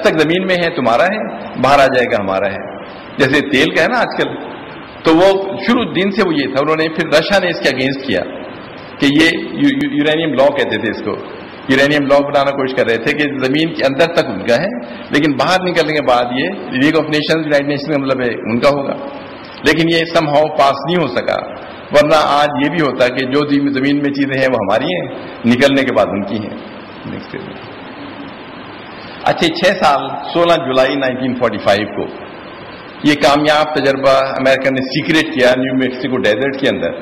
جب تک زمین میں ہے تمہارا ہے، باہر آ جائے گا ہمارا ہے. جیسے تیل کا ہے نا آج کل، تو وہ شروع دن سے وہ یہ تھا. انہوں نے پھر رشیا نے اس کے اگینسٹ کیا کہ یہ یورینیم لا کہتے تھے اس کو، یورینیم لا بنانا کوشش کر رہے تھے کہ زمین کے اندر تک ان کا ہے، لیکن باہر نکلنے کے بعد یہ league of nations, United nations کا مطلب ہے ان کا ہوگا. لیکن یہ سم ہاؤ پاس نہیں ہو سکا، ورنہ آج یہ بھی ہوتا کہ جو زمین میں چیزیں ہیں وہ ہماری ہیں، نکلنے کے بعد ان کی ہیں. اچھا 6 سال 16 جولائی 1945 کو یہ کامیاب تجربہ امریکہ نے سیکریٹ کیا نیو میکسیکو ڈیزرٹ کے اندر،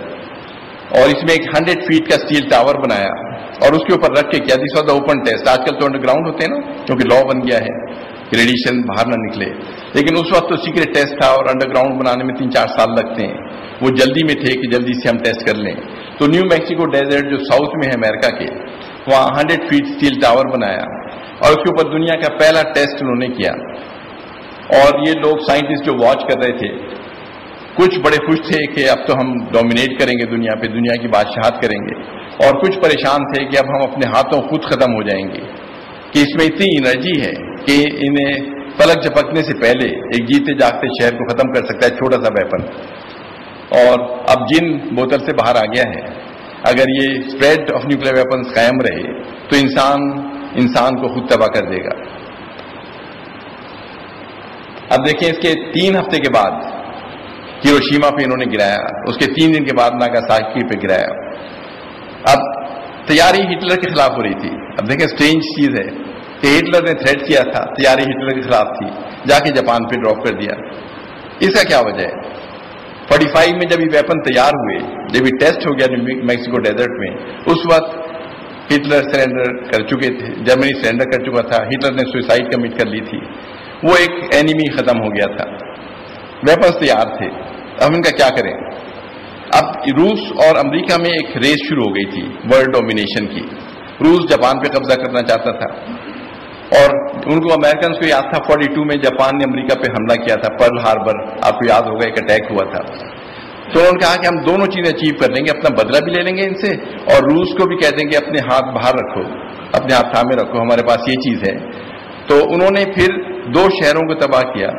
اور اس میں ایک 100 فیٹ کا اسٹیل ٹاور بنایا اور اس کے اوپر رکھ کے کیا. This was the open test. آج کل تو انڈر گراؤنڈ ہوتے ہیں نا، کیونکہ لا بن گیا ہے ریڈیشن باہر نہ نکلے، لیکن اس وقت تو سیکریٹ ٹیسٹ تھا اور انڈر گراؤنڈ بنانے میں 3-4 سال لگتے ہیں. وہ جلدی میں تھے کہ جلدی سے ہم ٹیسٹ کر لیں. تو نیو میکسیکو ڈیزرٹ جو ساؤتھ میں ہے امریکہ کے، وہاں 100 فیٹ اسٹیل ٹاور بنایا اور اس کے اوپر دنیا کا پہلا ٹیسٹ انہوں نے کیا. اور یہ لوگ سائنٹسٹ جو واچ کر رہے تھے کچھ بڑے خوش تھے کہ اب تو ہم ڈومینیٹ کریں گے دنیا پہ، دنیا کی بادشاہت کریں گے، اور کچھ پریشان تھے کہ اب ہم اپنے ہاتھوں خود ختم ہو جائیں گے، کہ اس میں اتنی انرجی ہے کہ انہیں پلک جھپکنے سے پہلے ایک جیتے جاگتے شہر کو ختم کر سکتا ہے چھوٹا سا ویپن. اور اب جن بوتل سے باہر آ گیا ہے، اگر یہ اسپریڈ آف نیوکلیر ویپنز قائم رہے تو انسان کو خود تباہ کر دے گا. اب دیکھیں اس کے 3 ہفتے کے بعد ہیروشیما پہ انہوں نے گرایا، اس کے 3 دن کے بعد ناگاساکی پہ گرایا. اب تیاری ہٹلر کے خلاف ہو رہی تھی. اب دیکھیں اسٹرینج چیز ہے کہ ہٹلر نے تھریٹ کیا تھا، تیاری ہٹلر کے خلاف تھی، جا کے جاپان پہ ڈراپ کر دیا. اس کا کیا وجہ ہے؟ 45 میں جب یہ ویپن تیار ہوئے، جب یہ ٹیسٹ ہو گیا میکسیکو ڈیزرٹ میں، اس وقت ہٹلر سرینڈر کر چکے تھے، جرمنی سرینڈر کر چکا تھا، ہٹلر نے سوئسائڈ کمٹ کر لی تھی، وہ ایک اینیمی ختم ہو گیا تھا، ویپنز تیار تھے. اب ان کا کیا کریں؟ اب روس اور امریکہ میں ایک ریس شروع ہو گئی تھی ورلڈ ڈومینیشن کی. روس جاپان پہ قبضہ کرنا چاہتا تھا، اور ان کو امریکنز کو یاد تھا 42 میں جاپان نے امریکہ پہ حملہ کیا تھا، پرل ہاربر آپ کو یاد ہوگا، ایک اٹیک ہوا تھا. تو انہوں نے کہا کہ ہم دونوں چیزیں اچیو کر لیں گے، اپنا بدلہ بھی لے لیں گے ان سے، اور روس کو بھی کہہ دیں گے اپنے ہاتھ باہر رکھو، اپنے ہاتھ تھامے رکھو، ہمارے پاس یہ چیز ہے. تو انہوں نے پھر 2 شہروں کو تباہ کیا،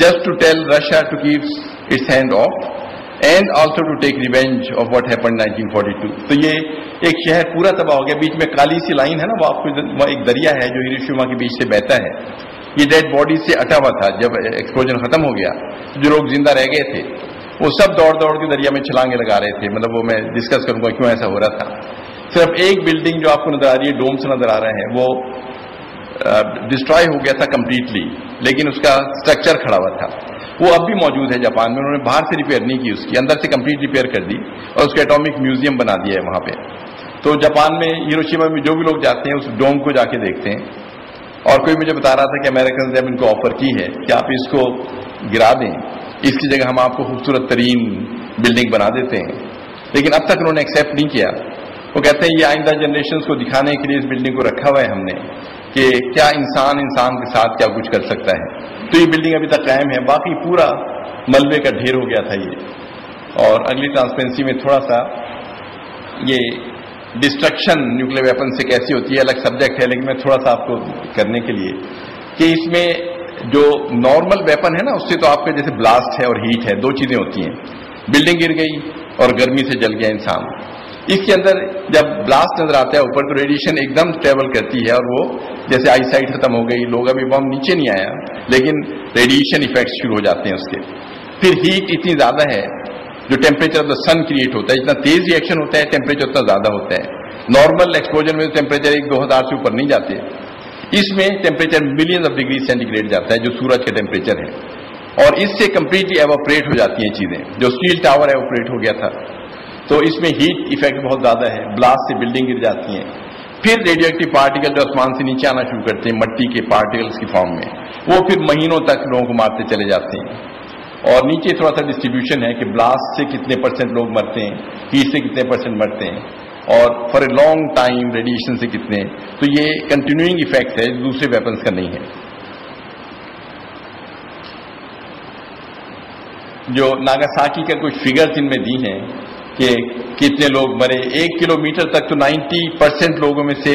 just to tell Russia to keep its hand off and also to take revenge of what happened 1942. تو یہ ایک شہر پورا تباہ ہو گیا. بیچ میں کالی سی لائن ہے نا، وہ آپ کو ایک دریا ہے جو ہیروشیما کے بیچ سے بہتا ہے، یہ ڈیڈ باڈی سے اٹا ہوا تھا. جب ایکسپلوژن ختم ہو گیا، جو لوگ زندہ رہ گئے تھے وہ سب دوڑ دوڑ کے دریا میں چھلانگیں لگا رہے تھے. مطلب وہ میں ڈسکس کروں گا کیوں ایسا ہو رہا تھا. صرف ایک بلڈنگ جو آپ کو نظر آ رہی ہے، ڈوم سے نظر آ رہا ہے، وہ ڈسٹرائے ہو گیا تھا کمپلیٹلی، لیکن اس کا اسٹرکچر کھڑا ہوا تھا. وہ اب بھی موجود ہے جاپان میں. انہوں نے باہر سے ریپیئر نہیں کی، اس کی اندر سے کمپلیٹ ریپیئر کر دی اور اس کا ایٹامک میوزیم بنا دیا ہے وہاں پہ. تو جاپان میں ہیروشیما میں جو بھی لوگ جاتے ہیں اس ڈوم کو جا کے دیکھتے ہیں. اور کوئی مجھے بتا رہا تھا کہ امریکن نے ان کو آفر کی ہے کہ آپ اس کو گرا دیں، اس کی جگہ ہم آپ کو خوبصورت ترین بلڈنگ بنا دیتے ہیں، لیکن اب تک انہوں نے ایکسیپٹ نہیں کیا. وہ کہتے ہیں یہ آئندہ جنریشنز کو دکھانے کے لیے اس بلڈنگ کو رکھا ہوا ہے ہم نے کہ کیا انسان کے ساتھ کیا کچھ کر سکتا ہے. تو یہ بلڈنگ ابھی تک قائم ہے، باقی پورا ملبے کا ڈھیر ہو گیا تھا یہ. اور اگلی ٹرانسپیرنسی میں تھوڑا سا یہ ڈسٹرکشن نیوکلیر ویپن سے کیسی ہوتی ہے الگ سبجیکٹ ہے، لیکن میں تھوڑا سا آپ کو کرنے کے لیے کہ اس میں جو نارمل ویپن ہے نا، اس سے تو آپ کے جیسے بلاسٹ ہے اور ہیٹ ہے، 2 چیزیں ہوتی ہیں. بلڈنگ گر گئی اور گرمی سے جل گیا انسان. اس کے اندر جب بلاسٹ نظر آتا ہے اوپر تو ریڈیشن ایک دم ٹریول کرتی ہے، اور وہ جیسے آئی سائٹ ختم ہو گئی، لوگ ابھی بم نیچے نہیں آیا لیکن ریڈیشن ایفیکٹس شروع ہو جاتے ہیں اس کے. پھر ہیٹ اتنی زیادہ ہے، جو temperature of the sun create ہوتا ہے، جتنا تیز ریئیکشن ہوتا ہے ٹیمپریچر اتنا زیادہ ہوتا ہے. نارمل ایکسپوجر میں ٹیمپریچر 1-2 ہزار سے اوپر نہیں جاتے، اس میں temperature millions of degree centigrade جاتا ہے جو سورج کا ٹیمپریچر ہے، اور اس سے کمپلیٹلی ایواپریٹ ہو جاتی ہیں چیزیں. جو اسٹیل ٹاور ایواپریٹ ہو گیا تھا، تو اس میں ہیٹ ایفیکٹ بہت زیادہ ہے، بلاسٹ سے بلڈنگ گر جاتی ہیں. پھر ریڈیو ایکٹیو پارٹیکل جو آسمان سے نیچے آنا شروع کرتے ہیں مٹی کے پارٹیکلز کی فارم میں، وہ پھر مہینوں تک لوگوں کو مارتے چلے جاتے ہیں. اور نیچے تھوڑا سا ڈسٹریبیوشن ہے کہ بلاسٹ سے کتنے % لوگ مرتے ہیں، ہیٹ سے کتنے % مرتے ہیں، اور for a long time radiation سے کتنے. تو یہ کنٹینیوئنگ ایفیکٹ ہے، دوسرے ویپنز کا نہیں ہے. جو ناگاساکی کا کچھ فگرز ان میں دی ہیں کہ کتنے لوگ مرے. 1 کلومیٹر تک تو 90% لوگوں میں سے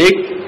1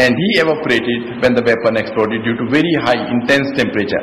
and he evaporated when the weapon exploded due to very high intense temperature